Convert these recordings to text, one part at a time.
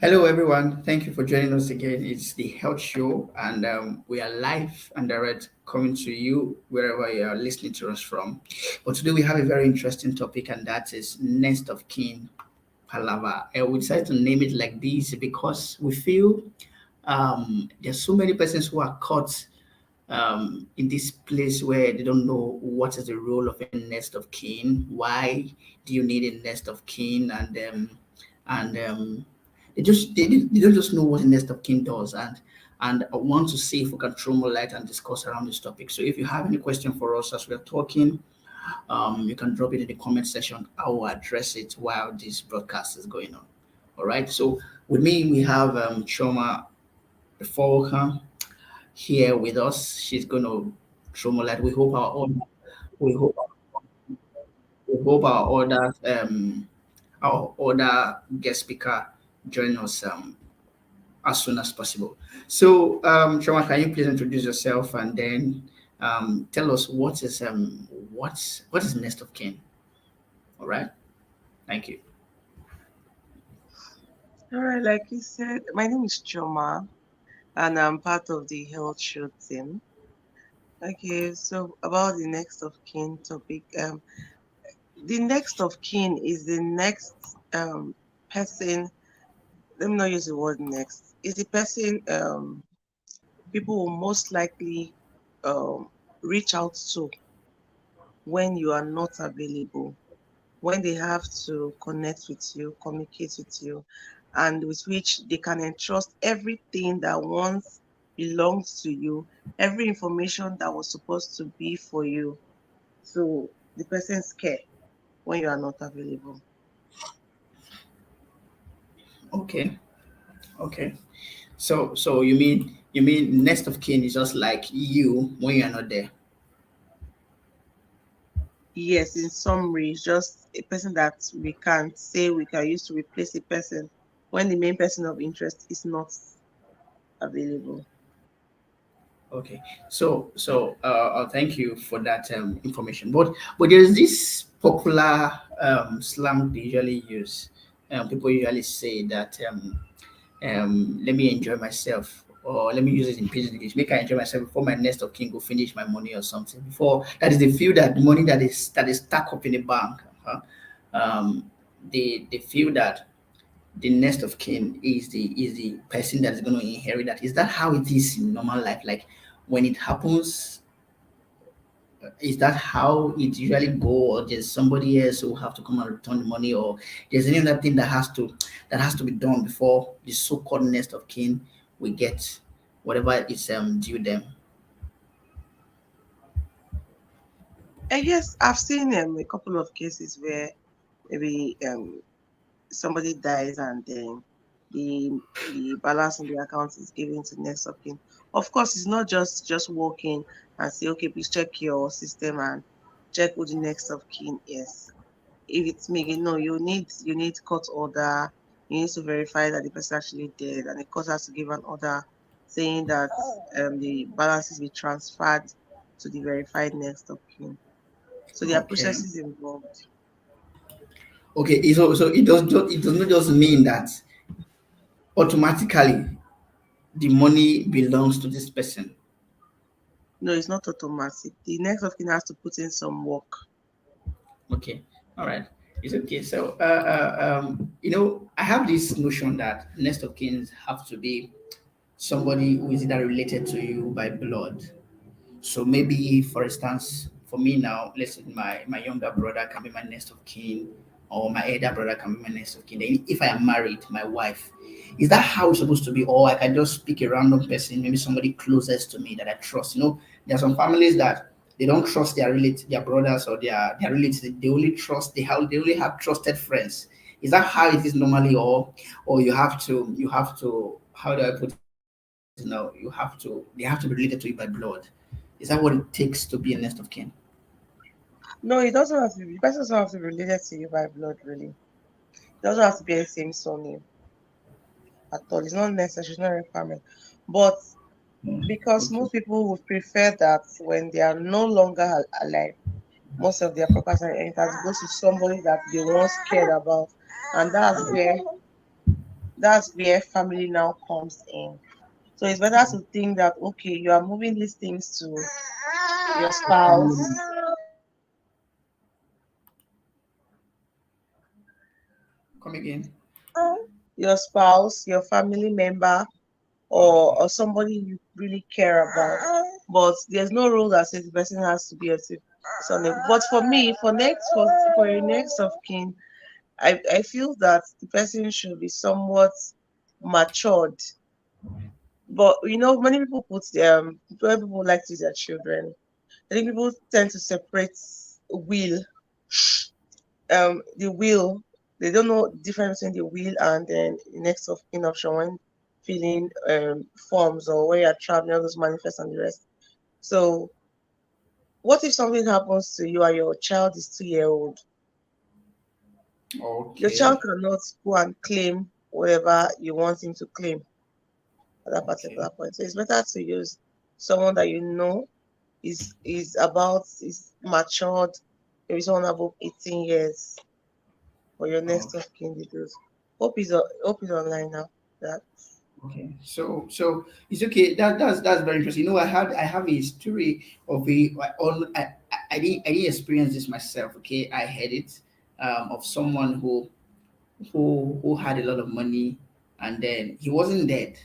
Hello, everyone. Thank you for joining us again. It's the Health Show, and we are live and direct coming to you wherever you are listening to us from. But today we have a very interesting topic, and that is Nest of Kin Palava. And we decided to name it like this because we feel there's so many persons who are caught in this place where they don't know what is the role of a nest of kin. Why do you need a nest of kin? And they don't just know what a nest of kin does. And I want to see if we can throw more light and discuss around this topic. So if you have any question for us as we're talking, you can drop it in the comment section. I will address it while this broadcast is going on. All right. So with me, we have Choma before here with us. She's going to throw more light. We hope we hope our other guest speaker join us as soon as possible. So, Shoma, can you please introduce yourself and then tell us what is Nest of Kin? All right, thank you. All right, like you said, my name is Choma, and I'm part of the health show team. Okay, so about the next of kin topic, the next of kin is the next person. Let me not use the word next. Is the person people will most likely um reach out to when you are not available, when they have to connect with you, communicate with you, and with which they can entrust everything that once belongs to you, every information that was supposed to be for you, to the person's care when you are not available. Okay, okay. So you mean Nest of Kin is just like you when you're not there. Yes, in summary, it's just a person that we can say we can use to replace a person when the main person of interest is not available. Okay, thank you for that information. But there's this popular slang they usually use. People usually say that let me enjoy myself, or let me use it in pidgin English, make I enjoy myself before my nest of kin go finish my money or something. Before that is they feel that the money that is stuck up in the bank. They feel that the next of kin is the person that is going to inherit that. Is that how it is in normal life? Like when it happens, is that how it usually go, or there's somebody else who have to come and return the money, or there's any other thing that has to be done before the so-called next of kin we get whatever is due them? Yes, I've seen a couple of cases where maybe somebody dies and then the the balance in the account is given to next of kin. Of course, it's not just walking and say, okay, please check your system and check who the next of kin is. If it's me, you need court order. You need to verify that the person actually did, and the court has to give an order saying that the balances be transferred to the verified next of kin. So there are Okay. processes involved. Okay, so it does not just mean that automatically the money belongs to this person. No, it's not automatic. The next of kin has to put in some work. Okay, all right, it's okay. So, I have this notion that next of kins have to be somebody who is either related to you by blood. So maybe, for instance, for me now, let's say my younger brother can be my next of kin, or my elder brother can be my next of kin. Then if I am married, my wife, is that how it's supposed to be? Or I can just pick a random person, maybe somebody closest to me that I trust. There are some families that they don't trust their brothers or their relatives. They only trust they only have trusted friends. Is that how it is normally, or you have to how do I put it now? They have to be related to you by blood. Is that what it takes to be a next of kin? No, it doesn't have to be. The person doesn't have to be related to you by blood, really. It doesn't have to be the same surname at all. It's not necessary, it's not a requirement. But because Okay. most people would prefer that when they are no longer alive, most of their property and inheritance goes to somebody that they once cared about. And that's where that's where family now comes in. So it's better to think that okay, you are moving these things to your spouse, Come again. your family member, Okay. or somebody you really care about. But there's no rule that says the person has to be a son. But for me, for a next of kin, I feel that the person should be somewhat matured. But many people when people like to use their children, I think people tend to separate will, the will. They don't know the difference between the will and then the next of kin option when filling forms or when you're traveling, all those manifest and the rest. So what if something happens to you and your child is 2 year old? Your child Okay. cannot go and claim whatever you want him to claim at that Okay. particular point. So it's better to use someone that you know is matured, maybe someone above 18 years for your next Okay. of kin details. Hope is online now. That Okay, so it's okay. That's very interesting. I have a story of I didn't experience this myself. Okay, I had it of someone who had a lot of money, and then he wasn't dead,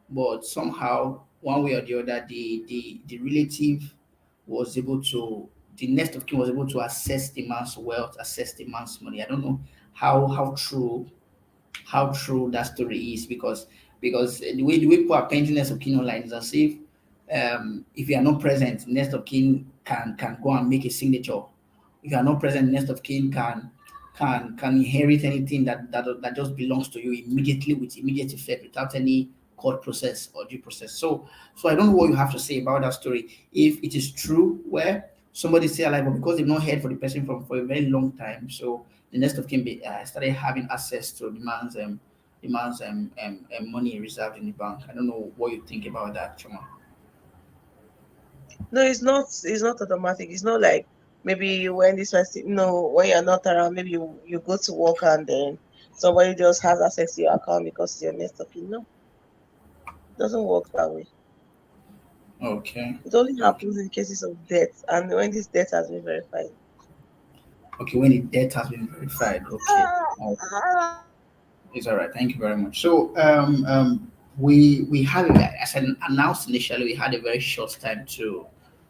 but somehow one way or the other, the relative was able to the next of kin was able to assess the man's wealth, assess the man's money. I don't know how true that story is because the way people are painting next of kin online is as if you are not present, next of kin can go and make a signature. If you are not present, next of kin can inherit anything that just belongs to you immediately with immediate effect without any court process or due process. So I don't know what you have to say about that story. If it is true where somebody stay alive, but because they've not heard for the person for a very long time, so the next of kin started having access to the man's money reserved in the bank. I don't know what you think about that, Chuma. no, it's not automatic. It's not like maybe when this person when you're not around, maybe you go to work and then somebody just has access to your account because it's your next of kin. No, it doesn't work that way. Okay. It only Okay. happens in cases of death and when this death has been verified. Okay. When the debt has been verified. Okay. It's all right. Thank you very much. So, we had, as I announced initially, we had a very short time to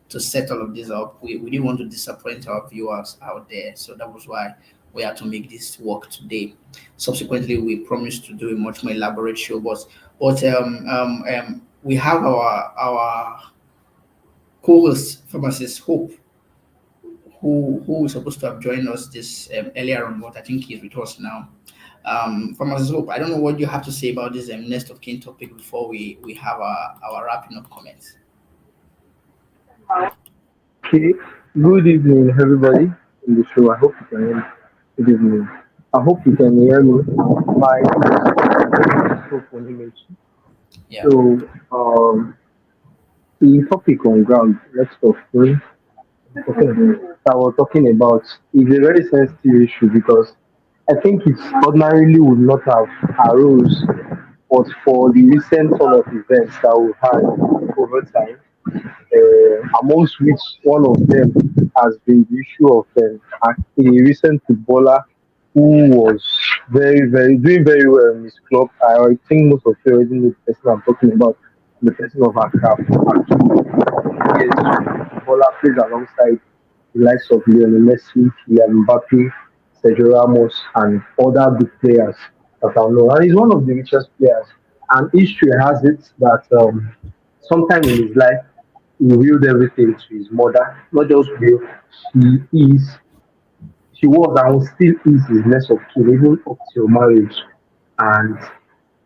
set all of this up. We didn't want to disappoint our viewers out there, so that was why we had to make this work today. Subsequently, we promised to do a much more elaborate show, but we have our co-host pharmacist Hope, who was supposed to have joined us this earlier on, but I think he's with us now. Pharmacist Hope, I don't know what you have to say about this next of kin topic before we have our wrapping up comments. Okay, good evening, everybody in the show. I hope you can hear me. Good evening. I hope you can hear me. My name is Hope Onimechi. Yeah. So, the topic on ground, let's talk. Okay, I was talking about is a very sensitive issue because I think it ordinarily would not have arose but for the recent turn of events that we've had over time, amongst which one of them has been the issue of a recent footballer who was doing very well in his club. I think most of you already know the person I'm talking about, the person of Accra. Yes, the footballer plays alongside the likes of Lionel Messi, Kylian Mbappe, Sergio Ramos, and other big players that are known. And he's one of the richest players. And history has it that sometime in his life, he willed everything to his mother. Not just will, he is, she was and still is his next of kin, even up till marriage. And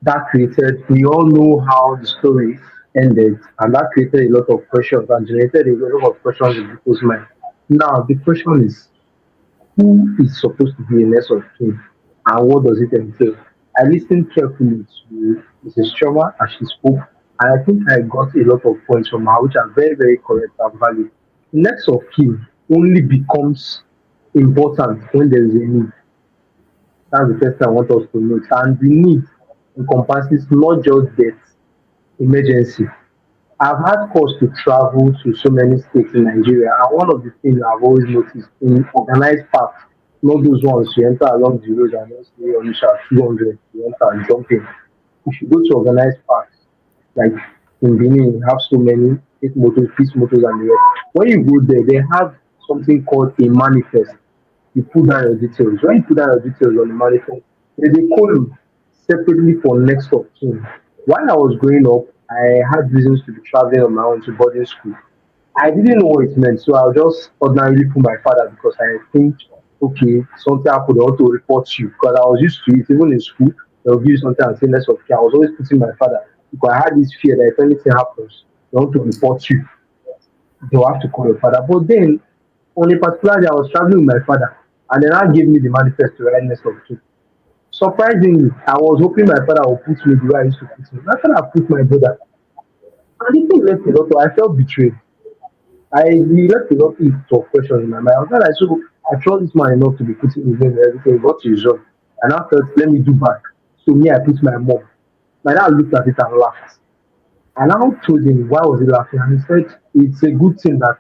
that created, we all know how the story ended, and that created a lot of questions and generated a lot of questions in people's mind. Now, the question is, who is supposed to be a next of kin and what does it entail? I listened carefully to Mrs. Choma as she spoke, and I think I got a lot of points from her which are very, very correct and valid. Next of kin only becomes important when there is a need. That's the first thing I want us to note. And the need encompasses not just death, emergency. I've had calls to travel to so many states in Nigeria, and one of the things I've always noticed in organized parks, not those ones you enter along the road and just say Onisha 200, you enter and jump in. If you go to organized parks, like in Benin, you have so many eight motors, peace motors, and the rest. When you go there, they have something called a manifest. You put down your details. When you put down your details on the manifest, there's a code separately for next of kin. While I was growing up, I had reasons to be traveling on my own to boarding school. I didn't know what it meant, so I'll just ordinarily put my father because I think, okay, something happened, I want to report you. Because I was used to it, even in school, they'll give you something and say less of care. I was always putting my father because I had this fear that if anything happens, they want to report you. They'll have to call your father. But then, on a particular day, I was traveling with my father, and then I gave me the manifest to write next of kin. Surprisingly, I was hoping my father would put me the way I used to put me. My father put my brother. And the thing left a lot of, I felt betrayed. He left a lot of questions in my mind. I was like, so I trust this man enough to be putting his name and everything. What is wrong? And I felt, let me do back. So me, I put my mom. My dad looked at it and laughed. And I told him why was he laughing, and he said it's a good thing that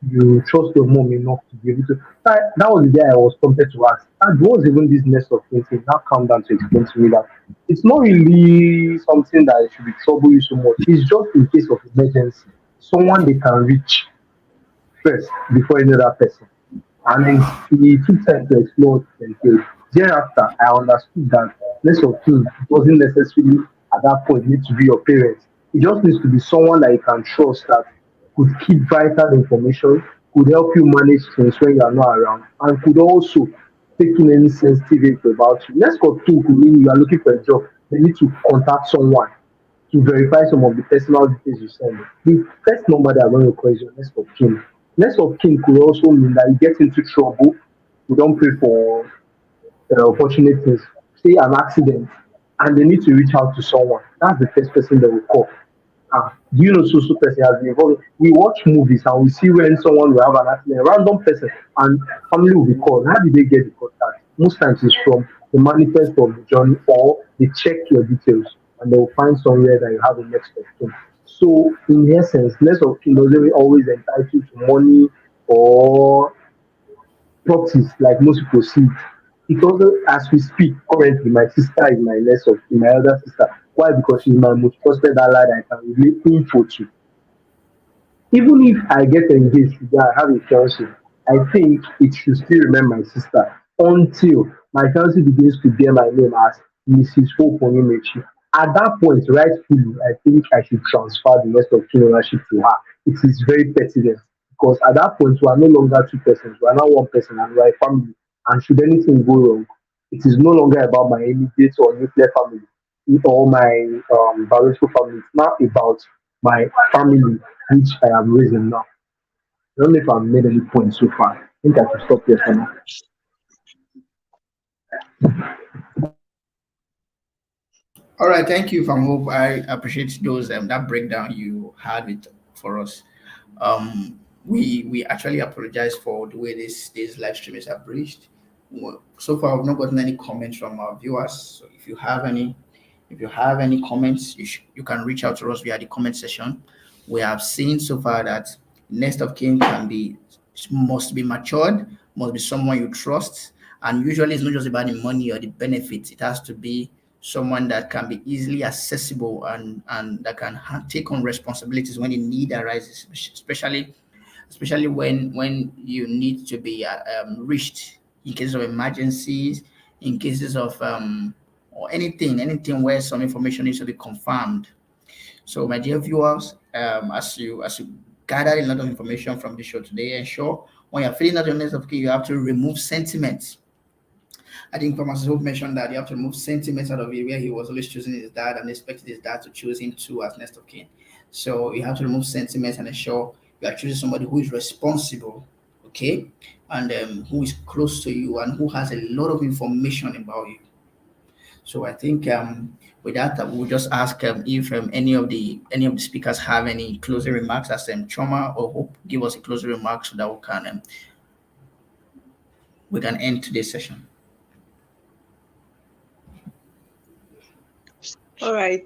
you trust your mom enough to be able to. That was the day I was prompted to ask. And what was even this nest of things? Now calm down to explain to me that it's not really something that should be trouble you so much. It's just in case of emergency, someone they can reach first before any other person. And then he took time to explore and failed. Thereafter, I understood that less of kin doesn't necessarily at that point need to be your parents. It just needs to be someone that you can trust that could keep vital information, could help you manage things when you are not around, and could also take in any sensitive info about you. Less of kin could mean you are looking for a job, they need to contact someone to verify some of the personal details you send. The first number they are going to call is your next of kin. Next of kin could also mean that you get into trouble, you don't pray for unfortunate things, say an accident, and they need to reach out to someone. That's the first person they will call. Do you know so person has been involved? We watch movies and we see when someone will have an accident, a random person, and family will be called. How did they get the contact? Most times it's from the manifest of the journey, or they check your details and they will find somewhere that you have a next of kin. So, in essence, next of kin doesn't always entitle you to money or properties like most people see it. Because as we speak currently, my sister is my next of kin, my elder sister. Why? Because she's my most trusted ally that I can relate info to. Even if I get engaged with her, I have a fiance, I think it should still remain my sister until my fiance begins to bear my name as Mrs. Hope Onyemachi. At that point, rightfully, I think I should transfer the rest of kin ownership to her. It is very pertinent because at that point, we are no longer two persons, we are now one person and we are a family. And should anything go wrong, it is no longer about my immediate or nuclear family or my biological family. It's now about my family, which I am raising now. I don't know if I've made any points so far. I think I should stop here for now. All right, thank you, From Hope. I appreciate those that breakdown you had it for us. We actually apologize for the way this live stream is abridged. Well, so far, I've not gotten any comments from our viewers. So if you have any comments, you can reach out to us via the comment section. We have seen so far that next of kin must be matured, must be someone you trust, and usually it's not just about the money or the benefits. It has to be someone that can be easily accessible and that can take on responsibilities when the need arises, especially when you need to be reached in cases of emergencies, in cases of or anything where some information needs to be confirmed. So, my dear viewers, as you gathered a lot of information from the show today, ensure when you're filling out your list of key, you have to remove sentiments. I think Thomas Hope mentioned that you have to remove sentiments out of it, where he was always choosing his dad and expected his dad to choose him too as next of kin. So you have to remove sentiments and ensure you are choosing somebody who is responsible, okay, and who is close to you and who has a lot of information about you. So I think with that, we'll just ask if any of the speakers have any closing remarks as Trauma or Hope give us a closing remark so that we can end today's session. All right.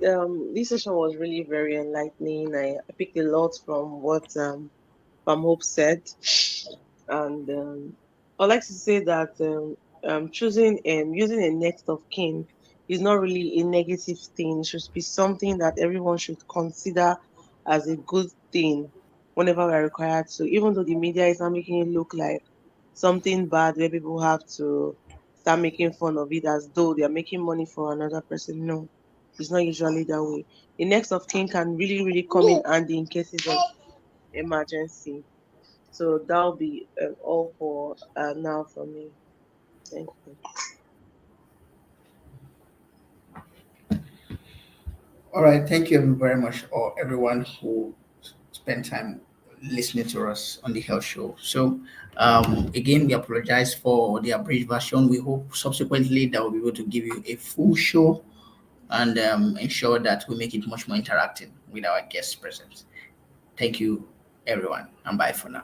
This session was really very enlightening. I picked a lot from what Hope said, and I'd like to say that choosing using a next of kin is not really a negative thing. It should be something that everyone should consider as a good thing whenever we are required to. Even though the media is not making it look like something bad where people have to start making fun of it as though they are making money for another person. No, it's not usually that way. The next of kin can really, really come in handy in cases of emergency. So that'll be all for now for me. Thank you. All right, thank you very much, or everyone who spent time listening to us on the health show. So, again, we apologize for the abridged version. We hope subsequently that we'll be able to give you a full show and ensure that we make it much more interactive with our guests present. Thank you, everyone, and bye for now.